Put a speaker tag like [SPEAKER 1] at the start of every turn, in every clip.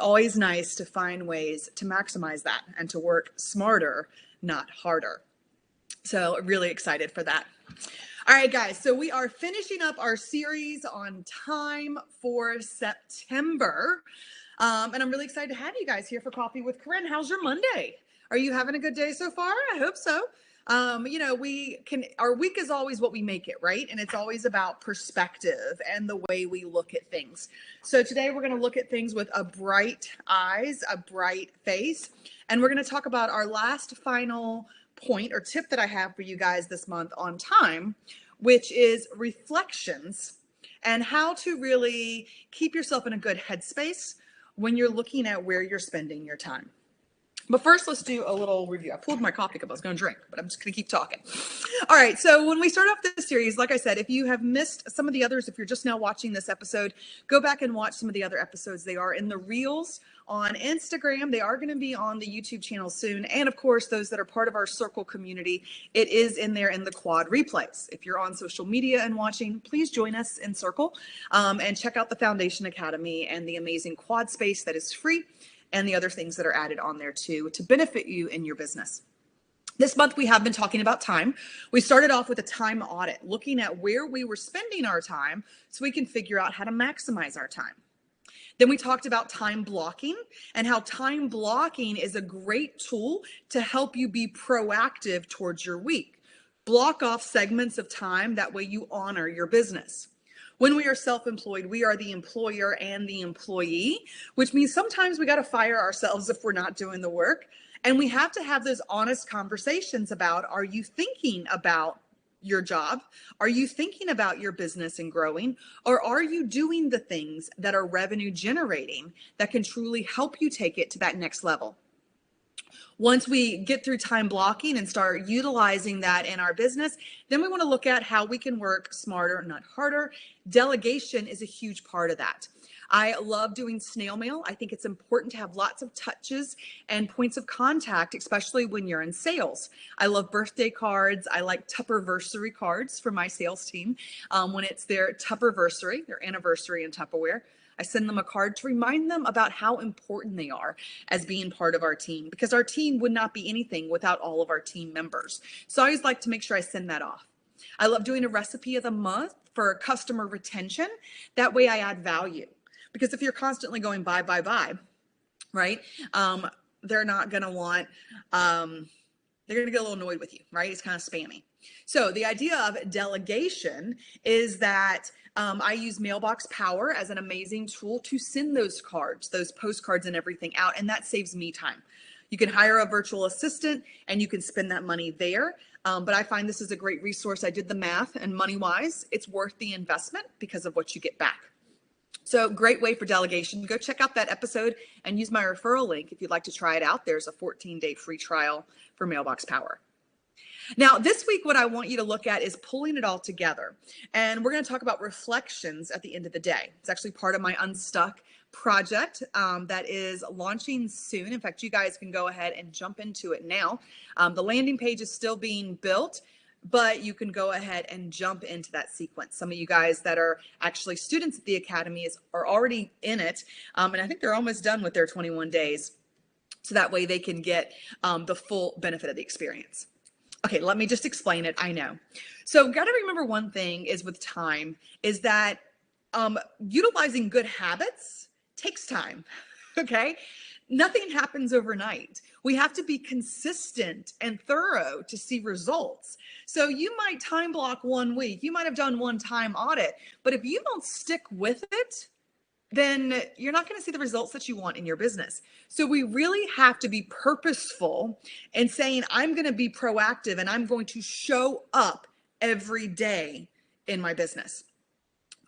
[SPEAKER 1] always nice to find ways to maximize that and to work smarter, not harder. So really excited for that. All right, guys, so we are finishing up our series on time for September. And I'm really excited to have you guys here for Coffee with Corinne. How's your Monday? Are you having a good day so far? I hope so. Our week is always what we make it, right? And it's always about perspective and the way we look at things. So today we're going to look at things with a bright eyes, a bright face. And we're going to talk about our last final point or tip that I have for you guys this month on time, which is reflections and how to really keep yourself in a good headspace when you're looking at where you're spending your time. But first, let's do a little review. I pulled my coffee cup. I was going to drink, but I'm just going to keep talking. All right. So when we start off this series, like I said, if you have missed some of the others, if you're just now watching this episode, go back and watch some of the other episodes. They are in the Reels on Instagram. They are going to be on the YouTube channel soon. And of course, those that are part of our Circle community, it is in there in the quad replays. If you're on social media and watching, please join us in Circle and check out the Foundation Academy and the amazing quad space that is free, and the other things that are added on there too to benefit you in your business. This month, we have been talking about time. We started off with a time audit, looking at where we were spending our time so we can figure out how to maximize our time. Then we talked about time blocking and how time blocking is a great tool to help you be proactive towards your week. Block off segments of time, that way you honor your business. When we are self-employed, we are the employer and the employee, which means sometimes we got to fire ourselves if we're not doing the work. And we have to have those honest conversations about, are you thinking about your job? Are you thinking about your business and growing? Or are you doing the things that are revenue generating that can truly help you take it to that next level? Once we get through time blocking and start utilizing that in our business, then we want to look at how we can work smarter, not harder. Delegation is a huge part of that. I love doing snail mail. I think it's important to have lots of touches and points of contact, especially when you're in sales. I love birthday cards. I like Tupperversary cards for my sales team. When it's their Tupperversary, their anniversary in Tupperware, I send them a card to remind them about how important they are as being part of our team, because our team would not be anything without all of our team members. So I always like to make sure I send that off. I love doing a recipe of the month for customer retention. That way I add value, because if you're constantly going buy, right? They're not going to want, they're going to get a little annoyed with you, right? It's kind of spammy. So the idea of delegation is that I use Mailbox Power as an amazing tool to send those cards, those postcards and everything out, and that saves me time. You can hire a virtual assistant and you can spend that money there. But I find this is a great resource. I did the math, and money-wise, it's worth the investment because of what you get back. So great way for delegation. Go check out that episode and use my referral link if you'd like to try it out. There's a 14-day free trial for Mailbox Power. Now, this week, what I want you to look at is pulling it all together. And we're going to talk about reflections at the end of the day. It's actually part of my Unstuck project that is launching soon. In fact, you guys can go ahead and jump into it now. The landing page is still being built, but you can go ahead and jump into that sequence. Some of you guys that are actually students at the Academy are already in it. And I think they're almost done with their 21 days. So that way they can get the full benefit of the experience. Okay, let me just explain it. I know. So got to remember one thing is with time is that utilizing good habits takes time. Okay. Nothing happens overnight. We have to be consistent and thorough to see results. So you might time block 1 week. You might have done one time audit, but if you don't stick with it, then you're not going to see the results that you want in your business. So we really have to be purposeful in saying, I'm going to be proactive and I'm going to show up every day in my business.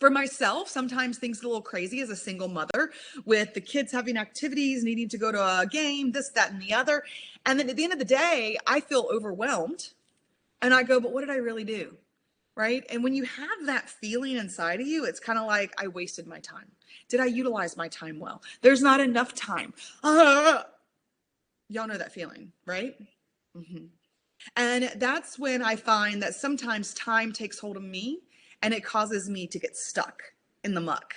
[SPEAKER 1] For myself, sometimes things get a little crazy as a single mother with the kids having activities, needing to go to a game, this, that, and the other. And then at the end of the day, I feel overwhelmed and I go, but what did I really do? Right? And when you have that feeling inside of you, it's kind of like, I wasted my time. Did I utilize my time well? There's not enough time. Y'all know that feeling, right? Mm-hmm. And that's when I find that sometimes time takes hold of me and it causes me to get stuck. in the muck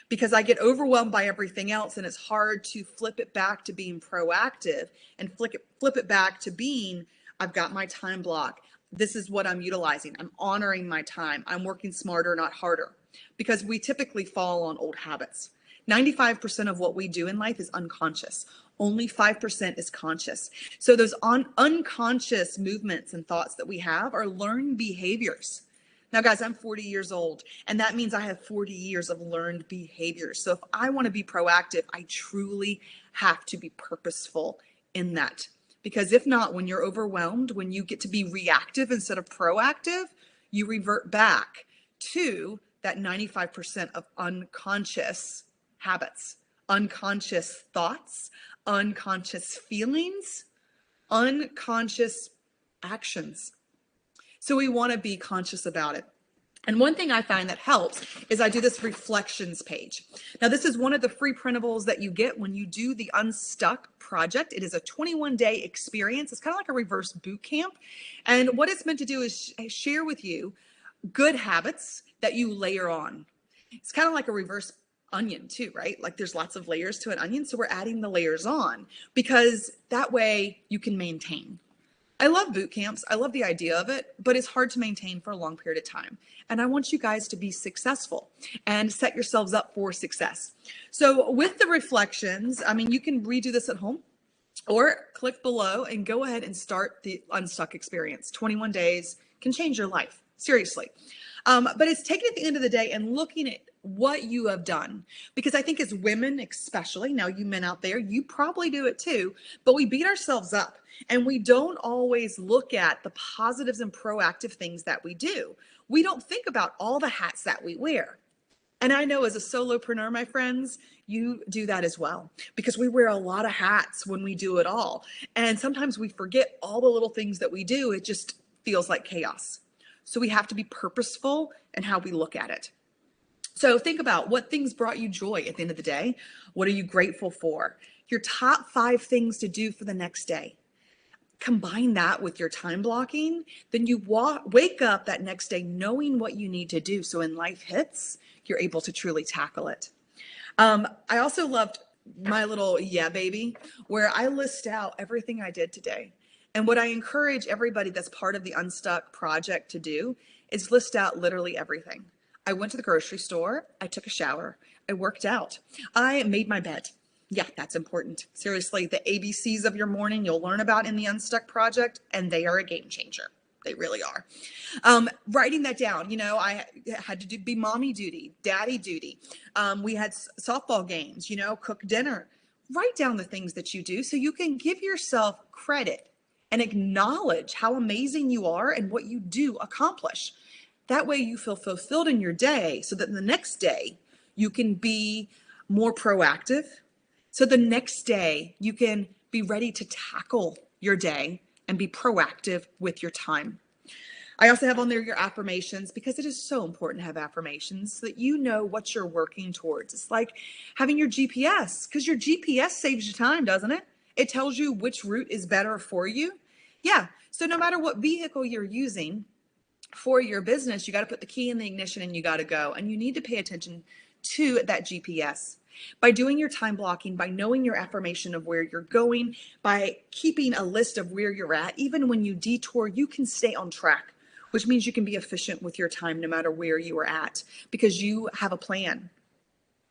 [SPEAKER 1] because I get overwhelmed by everything else, and it's hard to flip it back to being proactive and flip it back to being, I've got my time block. This is what I'm utilizing. I'm honoring my time. I'm working smarter, not harder, because we typically fall on old habits. 95% of what we do in life is unconscious. Only 5% is conscious. So those unconscious movements and thoughts that we have are learned behaviors. Now, guys, I'm 40 years old, and that means I have 40 years of learned behaviors. So if I want to be proactive, I truly have to be purposeful in that. Because if not, when you're overwhelmed, when you get to be reactive instead of proactive, you revert back to that 95% of unconscious habits, unconscious thoughts, unconscious feelings, unconscious actions. So we want to be conscious about it. And one thing I find that helps is I do this reflections page. Now, this is one of the free printables that you get when you do the Unstuck project. It is a 21-day experience. It's kind of like a reverse boot camp. And what it's meant to do is share with you good habits that you layer on. It's kind of like a reverse onion too, right? Like there's lots of layers to an onion. So we're adding the layers on because that way you can maintain. I love boot camps. I love the idea of it, but it's hard to maintain for a long period of time. And I want you guys to be successful and set yourselves up for success. So with the reflections, I mean, you can redo this at home or click below and go ahead and start the Unstuck experience. 21 days can change your life. Seriously. But it's taking at the end of the day and looking at what you have done. Because I think as women, especially, now you men out there, you probably do it too, but we beat ourselves up and we don't always look at the positives and proactive things that we do. We don't think about all the hats that we wear. And I know as a solopreneur, my friends, you do that as well, because we wear a lot of hats when we do it all. And sometimes we forget all the little things that we do. It just feels like chaos. So we have to be purposeful in how we look at it. So think about what things brought you joy at the end of the day. What are you grateful for? Your top 5 things to do for the next day. Combine that with your time blocking. Then you wake up that next day knowing what you need to do. So when life hits, you're able to truly tackle it. I also loved my little yeah baby, where I list out everything I did today. And what I encourage everybody that's part of the Unstuck project to do is list out literally everything. I went to the grocery store. I took a shower. I worked out. I made my bed. Yeah, that's important. Seriously, the ABCs of your morning you'll learn about in the Unstuck project, and they are a game changer. They really are. Writing that down, you know, I had to be mommy duty, daddy duty. We had softball games, you know, cook dinner. Write down the things that you do so you can give yourself credit and acknowledge how amazing you are and what you do accomplish. That way you feel fulfilled in your day so that the next day you can be more proactive. So the next day you can be ready to tackle your day and be proactive with your time. I also have on there your affirmations, because it is so important to have affirmations so that you know what you're working towards. It's like having your GPS, because your GPS saves you time, doesn't it? It tells you which route is better for you. Yeah. So no matter what vehicle you're using for your business, you got to put the key in the ignition and you got to go. And you need to pay attention to that GPS. By doing your time blocking, by knowing your affirmation of where you're going, by keeping a list of where you're at, even when you detour, you can stay on track, which means you can be efficient with your time no matter where you are at, because you have a plan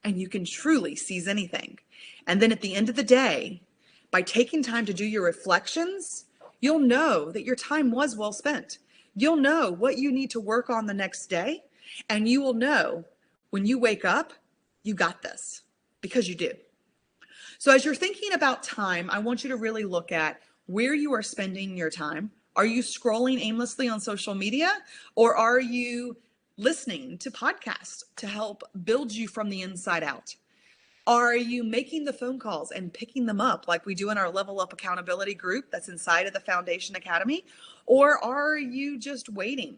[SPEAKER 1] and you can truly seize anything. And then at the end of the day, by taking time to do your reflections, you'll know that your time was well spent. You'll know what you need to work on the next day, and you will know when you wake up, you got this, because you do. So as you're thinking about time, I want you to really look at where you are spending your time. Are you scrolling aimlessly on social media, or are you listening to podcasts to help build you from the inside out? Are you making the phone calls and picking them up like we do in our Level Up Accountability group that's inside of the Foundation Academy? Or are you just waiting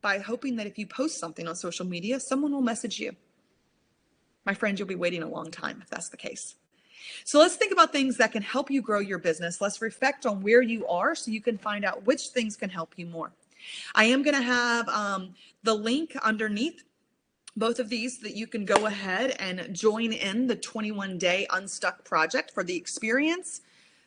[SPEAKER 1] by hoping that if you post something on social media, someone will message you? My friend, you'll be waiting a long time if that's the case. So let's think about things that can help you grow your business. Let's reflect on where you are so you can find out which things can help you more. I am going to have the link underneath both of these that you can go ahead and join in the 21-day Unstuck project for the experience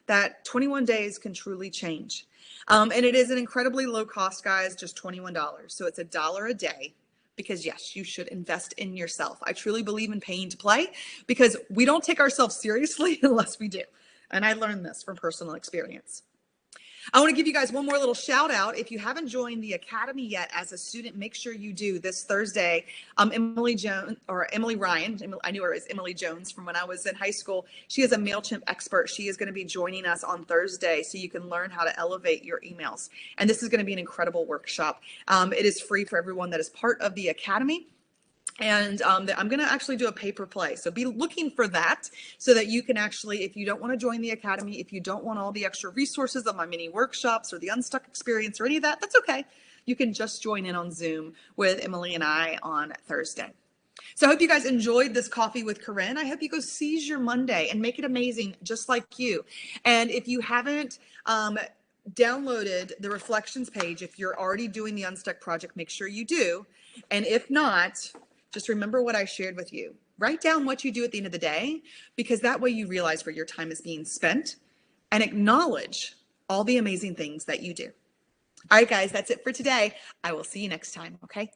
[SPEAKER 1] that 21 days can truly change. And it is an incredibly low cost, guys, just $21. So it's $1 a day because yes, you should invest in yourself. I truly believe in paying to play because we don't take ourselves seriously unless we do. And I learned this from personal experience. I want to give you guys one more little shout out. If you haven't joined the Academy yet as a student, make sure you do this Thursday. Emily Ryan, I knew her as Emily Jones from when I was in high school. She is a MailChimp expert. She is going to be joining us on Thursday so you can learn how to elevate your emails. And this is going to be an incredible workshop. It is free for everyone that is part of the Academy. And I'm going to actually do a pay per play. So be looking for that so that you can actually, if you don't want to join the Academy, if you don't want all the extra resources of my mini workshops or the Unstuck experience or any of that, that's okay. You can just join in on Zoom with Emily and I on Thursday. So I hope you guys enjoyed this coffee with Corinne. I hope you go seize your Monday and make it amazing just like you. And if you haven't downloaded the reflections page, if you're already doing the Unstuck project, make sure you do. And if not, just remember what I shared with you. Write down what you do at the end of the day, because that way you realize where your time is being spent and acknowledge all the amazing things that you do. All right, guys, that's it for today. I will see you next time, okay?